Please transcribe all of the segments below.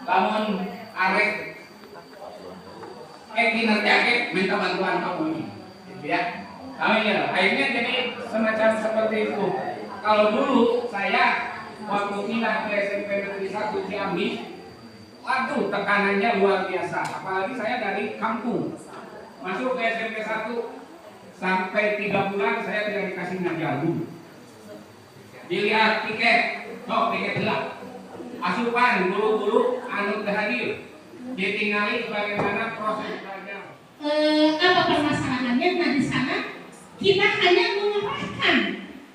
lamun arek kinerja minta bantuan kamu ini, gitu ya. Akhirnya jadi semacam seperti itu. Kalau dulu saya waktu pindah ke SMP Negeri 1 Ciamis, waduh tekanannya luar biasa. Apalagi saya dari kampung masuk ke SMP 1 sampai 3 bulan saya tidak dikasih ngajaru. Dilihat tiket, tiket gelap. Asupan guru-guru anu hadir, ditinggali bagaimana proses belajar. Apa permasalahannya? Nah di sana kita hanya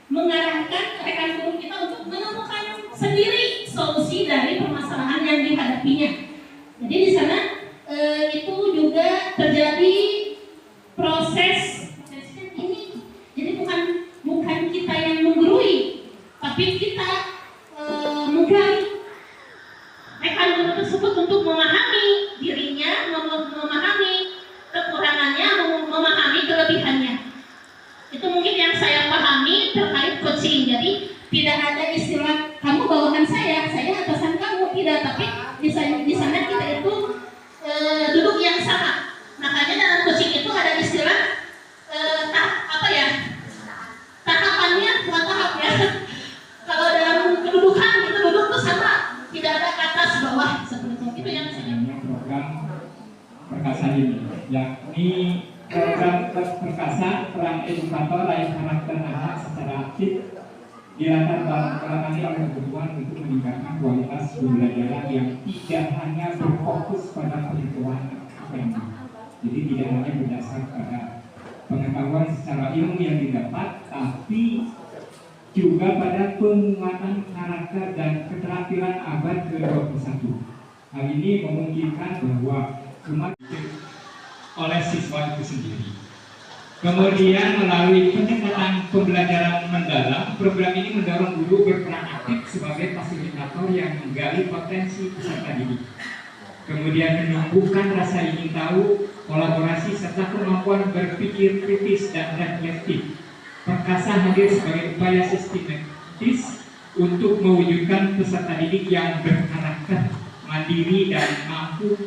mengarahkan rekan guru kita untuk menemukan sendiri solusi dari permasalahan yang dihadapinya. Jadi di sana itu juga terjadi proses ini. Jadi bukan kita yang menggurui, tapi kita menggali rekan guru tersebut untuk memahami dirinya, memahami kekurangannya, memahami kelebihannya. Itu mungkin yang saya pahami terkait coaching. Jadi tidak ada istilah kamu bawahan saya atasan kamu, tidak. Tapi di sana kita itu duduk yang sama. Makanya dalam coaching itu ada istilah tahapannya dua tahap ya. Kalau dalam kedudukan kita duduk tuh sama, tidak ada atas bawah seperti itu yang saya program perkasa ini, yakni program perkasa peran edukator lain karakter anak secara aktif dilatar belakangi oleh kebutuhan untuk meningkatkan kualitas pembelajaran yang tidak hanya berfokus pada pengetahuan akademik. Jadi tidak hanya berdasar pada pengetahuan secara ilmu yang didapat, tapi juga pada penguatan karakter dan keterampilan abad ke-21. Hal ini memungkinkan bahwa umat oleh siswa itu sendiri. Kemudian melalui pendekatan pembelajaran mendalam, program ini mendorong guru berperan aktif sebagai fasilitator yang menggali potensi peserta didik. Kemudian menumbuhkan rasa ingin tahu, kolaborasi serta kemampuan berpikir kritis dan reflektif. Perkasa hadir sebagai upaya sistematis untuk mewujudkan peserta didik yang berkarakter, mandiri dan mampu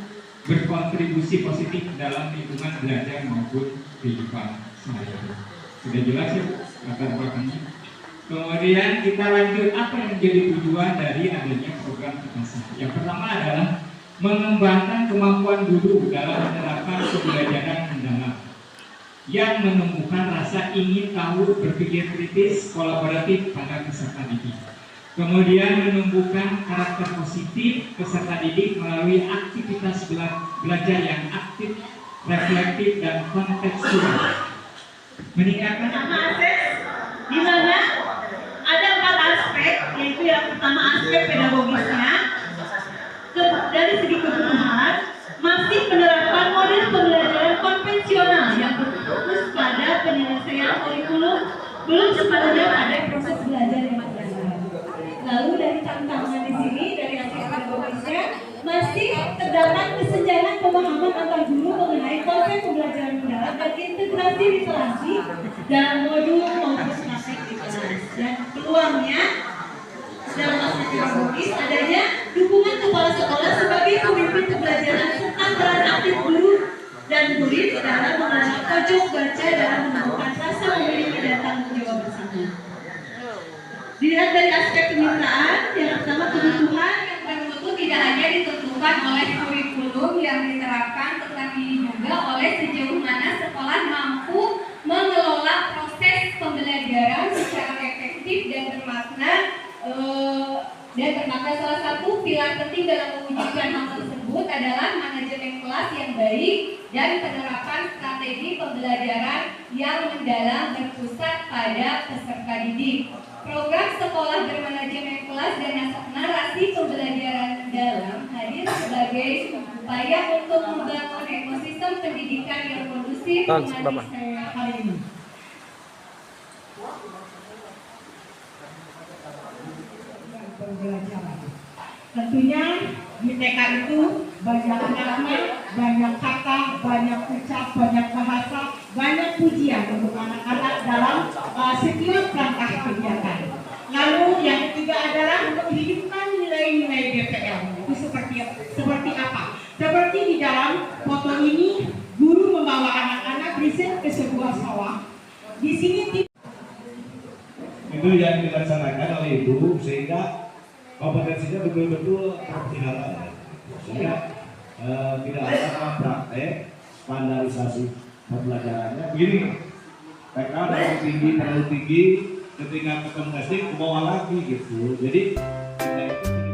berkontribusi positif dalam lingkungan belajar maupun kehidupan sehari-hari. Sudah jelas ya latar belakangnya. Kemudian kita lanjut, apa yang menjadi tujuan dari adanya program perkasa. Yang pertama adalah mengembangkan kemampuan guru dalam menerapkan pembelajaran mendalam yang menumbuhkan rasa ingin tahu, berpikir kritis, kolaboratif pada peserta didik. Kemudian menumbuhkan karakter positif peserta didik melalui aktivitas belajar yang aktif, reflektif, dan kontekstual. Meningkatkan di mana ada 4 aspek, yaitu yang pertama aspek pedagogisnya. Dari segi kebutuhan, masih menerapkan model pembelajaran konvensional yang berfokus pada penyelesaian kurikulum, belum sepenuhnya pada proses belajar yang berjalan. Lalu dari tantangan di sini, dari aspek pedagogisnya, masih terdapat kesenjangan pemahaman antar guru mengenai konsep pembelajaran mendalam dan integrasi literasi dalam modul maupun praktek literasi. Dan peluangnya dalam aspek pedagogis adanya dukungan kepala sekolah sebagai pemimpin pembelajaran serta peran aktif guru dan murid dalam mengelola pojok baca dalam menemukan rasa memiliki dan tanggung jawab bersama. Dilihat dari aspek kemitraan, yang pertama kebutuhan yang bermutu tidak hanya ditentukan oleh kurikulum yang diterapkan, tetapi juga oleh sejauh mana sekolah mampu mengelola proses pembelajaran secara efektif dan bermakna. Salah satu pilar penting dalam mewujudkan hal tersebut adalah manajemen kelas yang baik dan penerapan strategi pembelajaran yang mendalam berpusat pada peserta didik. Program sekolah bermanajemen kelas dan narasi pembelajaran mendalam hadir sebagai upaya untuk membangun ekosistem pendidikan yang kondusif dengan hal ini. Pembelajaran. Tentunya di TK itu banyak anaknya, banyak kata, banyak ucap, banyak bahasa, banyak pujian untuk anak-anak dalam setiap langkah kegiatan. Lalu yang ketiga adalah menghidupkan nilai-nilai DPL. Itu seperti itu yang dilaksanakan oleh ibu sehingga kompetensinya betul-betul terpelihara, sehingga tidak ada praktek standarisasi pembelajarannya. Begini, TK terlalu tinggi, ketika ketemu SD ke bawah lagi gitu. Jadi kita itu